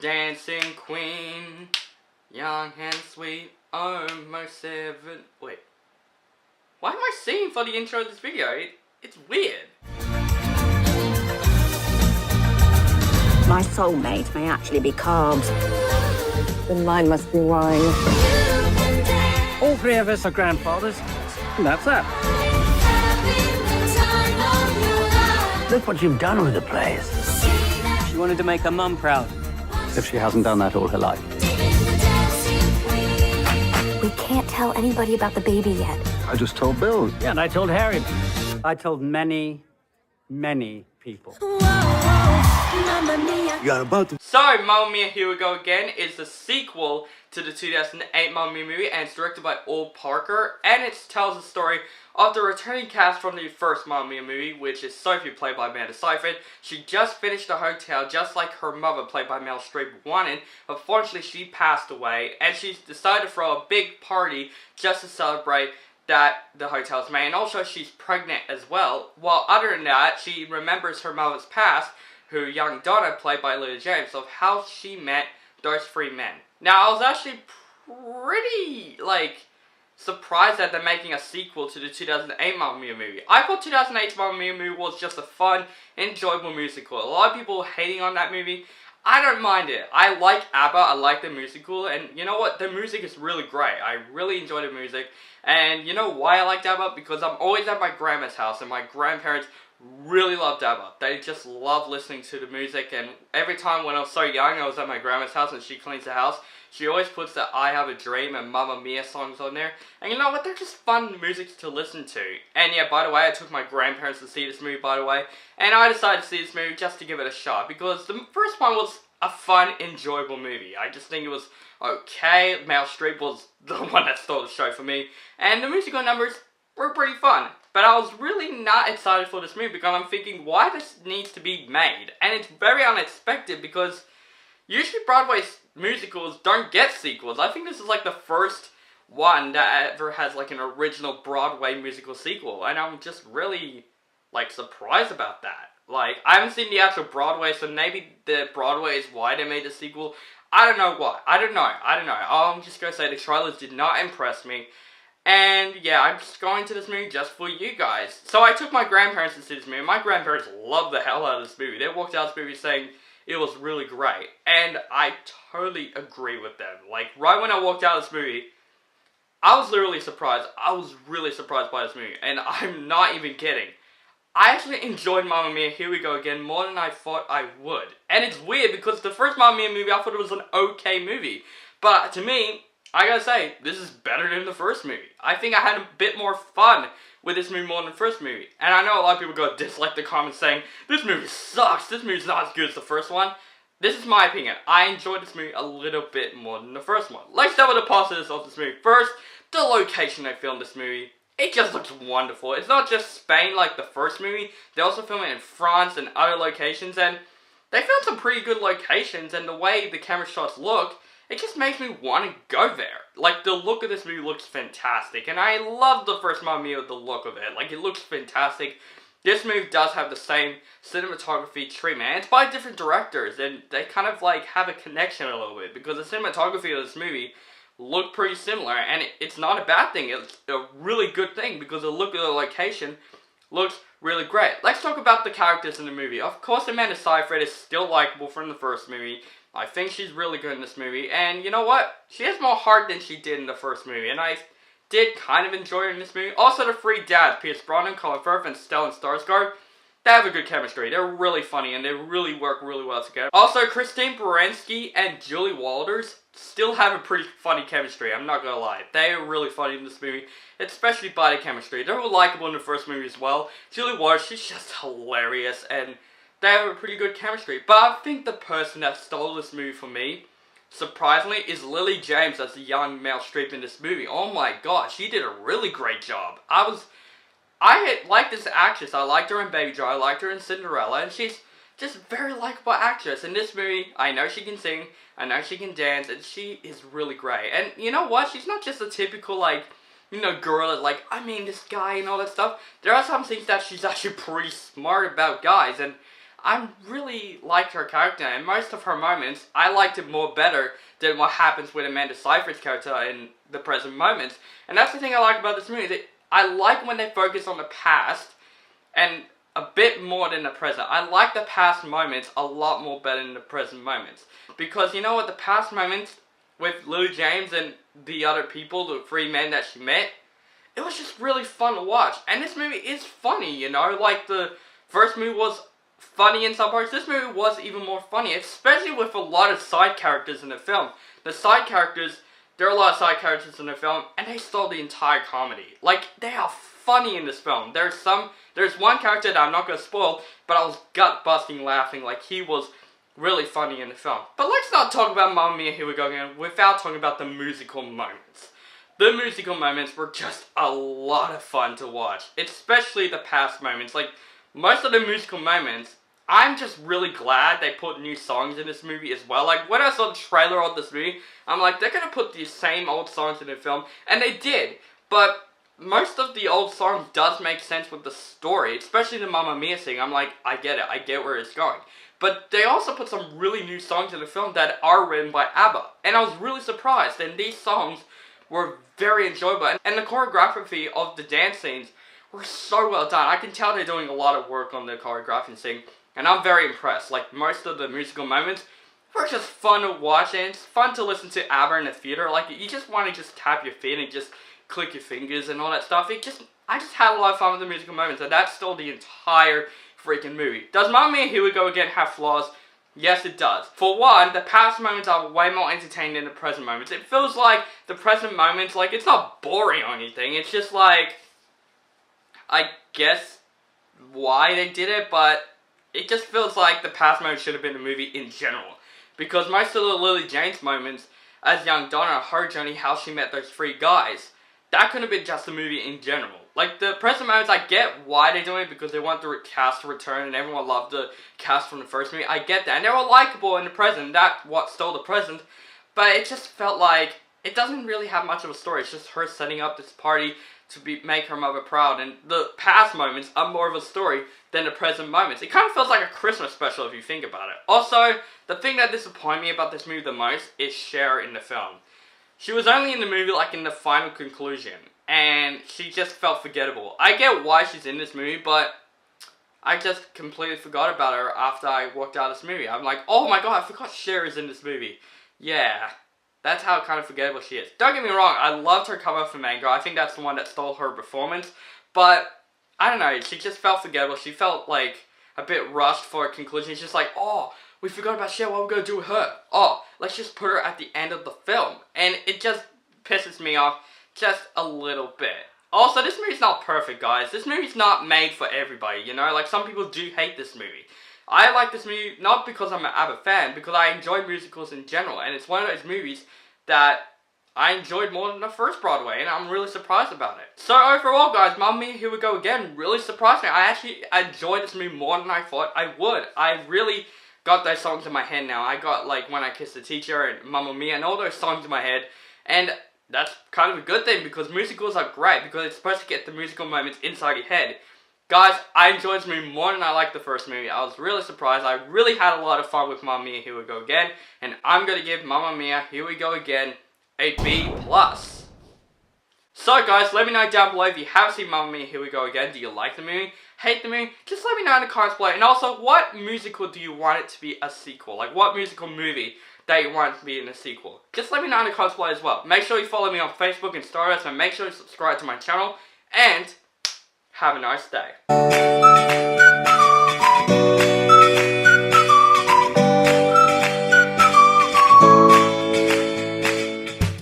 Dancing queen, young and sweet, almost 7. Wait. Why am I singing for the intro of this video? It's weird. My soulmate may actually be carbs. Then mine must be wine. All three of us are grandfathers, and that's that. Look what you've done with the place. She wanted to make her mum proud. If she hasn't done that all her life. We can't tell anybody about the baby yet. I just told Bill. Yeah, and I told Harry. I told many, many people. You're about to... So, Mamma Mia, Here We Go Again is the sequel to the 2008 Mamma Mia movie, and it's directed by Ol Parker, and it tells the story of the returning cast from the first Mamma Mia movie, which is Sophie, played by Amanda Seyfried. She just finished a hotel, just like her mother, played by Meryl Streep, wanted. Unfortunately, she passed away, and she decided to throw a big party just to celebrate that the hotel's made, and also she's pregnant as well. While other than that, she remembers her mother's past, her young daughter, played by Lily James, of how she met those three men. Now, I was actually pretty, surprised that they're making a sequel to the 2008 Mamma Mia movie. I thought 2008's Mamma Mia movie was just a fun, enjoyable musical. A lot of people hating on that movie. I don't mind it. I like ABBA, I like the musical, and you know what? The music is really great. I really enjoy the music. And you know why I like ABBA? Because I'm always at my grandma's house, and my grandparents really loved ABBA. They just love listening to the music, and every time when I was so young, I was at my grandma's house and she cleans the house, she always puts the I Have a Dream and Mamma Mia songs on there. And you know what? They're just fun music to listen to. And yeah, by the way, I took my grandparents to see this movie, by the way. And I decided to see this movie just to give it a shot. Because the first one was a fun, enjoyable movie. I just think it was okay. Meryl Streep was the one that stole the show for me. And the musical numbers were pretty fun. But I was really not excited for this movie because I'm thinking, why this needs to be made? And it's very unexpected because usually Broadway's musicals don't get sequels. I think this is like the first one that ever has like an original Broadway musical sequel. And I'm just really surprised about that. I haven't seen the actual Broadway, so maybe the Broadway is why they made the sequel. I don't know why. I don't know. I'm just going to say the trailers did not impress me. And yeah, I'm just going to this movie just for you guys. So I took my grandparents to see this movie. My grandparents loved the hell out of this movie. They walked out of this movie saying it was really great. And I totally agree with them. Right when I walked out of this movie, I was literally surprised. I was really surprised by this movie. And I'm not even kidding. I actually enjoyed Mamma Mia, Here We Go Again more than I thought I would. And it's weird because the first Mamma Mia movie, I thought it was an okay movie. But to me, I gotta say, this is better than the first movie. I think I had a bit more fun with this movie more than the first movie. And I know a lot of people go dislike the comments saying, this movie sucks, this movie's not as good as the first one. This is my opinion. I enjoyed this movie a little bit more than the first one. Let's start with the positives of this movie. First, the location they filmed this movie. It just looks wonderful. It's not just Spain like the first movie. They also film it in France and other locations. And they filmed some pretty good locations. And the way the camera shots look, it just makes me want to go there. The look of this movie looks fantastic. And I love the first Mamma Mia with the look of it. It looks fantastic. This movie does have the same cinematography treatment. And it's by different directors. And they kind of have a connection a little bit. Because the cinematography of this movie look pretty similar, and it's not a bad thing. It's a really good thing because the look of the location looks really great. Let's talk about the characters in the movie. Of course, Amanda Seyfried is still likable from the first movie. I think she's really good in this movie, and you know what? She has more heart than she did in the first movie, and I did kind of enjoy her in this movie. Also, the three dads, Pierce Brosnan, Colin Firth, and Stellan Skarsgård, they have a good chemistry. They're really funny, and they really work really well together. Also, Christine Baranski and Julie Walters still have a pretty funny chemistry, I'm not gonna lie. They are really funny in this movie, especially by the chemistry. They were likable in the first movie as well. Julie Walters, she's just hilarious, and they have a pretty good chemistry. But I think the person that stole this movie for me, surprisingly, is Lily James as the young Meryl Streep in this movie. Oh my god, she did a really great job. I like this actress. I liked her in Baby Driver, I liked her in Cinderella, and she's just a very likable actress. In this movie, I know she can sing, I know she can dance, and she is really great. And you know what? She's not just a typical, girl that's this guy and all that stuff. There are some things that she's actually pretty smart about guys, and I really liked her character, and most of her moments, I liked it more better than what happens with Amanda Seyfried's character in the present moments. And that's the thing I like about this movie, that I like when they focus on the past, and a bit more than the present. I like the past moments a lot more better than the present moments. Because you know what, the past moments with Lily James and the other people, the 3 men that she met, it was just really fun to watch. And this movie is funny, you know, like the first movie was funny in some parts, this movie was even more funny, especially with a lot of side characters in the film. The side characters, there are a lot of side characters in the film, and they stole the entire comedy. Like, they are funny in this film. There's one character that I'm not going to spoil, but I was gut-busting laughing, like he was really funny in the film. But let's not talk about Mamma Mia, Here We Go Again, without talking about the musical moments. The musical moments were just a lot of fun to watch, especially the past moments. Like, most of the musical moments, I'm just really glad they put new songs in this movie as well. Like, when I saw the trailer of this movie, I'm like, they're going to put these same old songs in the film, and they did. But most of the old songs does make sense with the story, especially the Mamma Mia thing. I'm like, I get it, I get where it's going. But they also put some really new songs in the film that are written by ABBA, and I was really surprised, and these songs were very enjoyable, and the choreography of the dance scenes were so well done. I can tell they're doing a lot of work on the choreographing thing, and I'm very impressed. Like, most of the musical moments were just fun to watch, and it's fun to listen to ABBA in the theater. Like, you just want to just tap your feet and just click your fingers and all that stuff. I just had a lot of fun with the musical moments, and that's still the entire freaking movie. Does Mamma Mia, Here We Go Again have flaws? Yes, it does. For one, the past moments are way more entertaining than the present moments. It feels like the present moments, like, it's not boring or anything. It's just like, I guess why they did it, but it just feels like the past moments should have been the movie in general. Because most of the Lily James moments, as young Donna, her journey, how she met those 3 guys, that could have been just the movie in general. Like, the present moments, I get why they're doing it, because they want the cast to return, and everyone loved the cast from the first movie. I get that, and they were likable in the present. That's what stole the present. But it just felt like it doesn't really have much of a story. It's just her setting up this party to make her mother proud, and the past moments are more of a story than the present moments. It kind of feels like a Christmas special if you think about it. Also, the thing that disappointed me about this movie the most is Cher in the film. She was only in the movie, like, in the final conclusion, and she just felt forgettable. I get why she's in this movie, but I just completely forgot about her after I walked out of this movie. I'm like, oh my god, I forgot Cher is in this movie. Yeah, that's how kind of forgettable she is. Don't get me wrong, I loved her cover for Mango. I think that's the one that stole her performance, but I don't know, she just felt forgettable. She felt like a bit rushed for a conclusion. It's just like, oh, we forgot about Cher, what are we going to do with her? Oh, let's just put her at the end of the film. And it just pisses me off just a little bit. Also, this movie's not perfect, guys. This movie's not made for everybody, you know? Like, some people do hate this movie. I like this movie not because I'm an ABBA fan, because I enjoy musicals in general. And it's one of those movies that I enjoyed more than the first Broadway, and I'm really surprised about it. So overall, guys, Mamma Mia, Here We Go Again really surprised me. I actually enjoyed this movie more than I thought I would. I really got those songs in my head now. I got, like, When I Kissed the Teacher and Mamma Mia and all those songs in my head. And that's kind of a good thing, because musicals are great, because it's supposed to get the musical moments inside your head. Guys, I enjoyed this movie more than I liked the first movie. I was really surprised. I really had a lot of fun with Mamma Mia, Here We Go Again. And I'm going to give Mamma Mia, Here We Go Again a B+. So guys, let me know down below if you have seen Mamma Mia, Here We Go Again. Do you like the movie? Hate the movie? Just let me know in the comments below. And also, what musical do you want it to be a sequel? Like, what musical movie that you want it to be in a sequel? Just let me know in the comments below as well. Make sure you follow me on Facebook and Stardust, and make sure you subscribe to my channel. And have a nice day.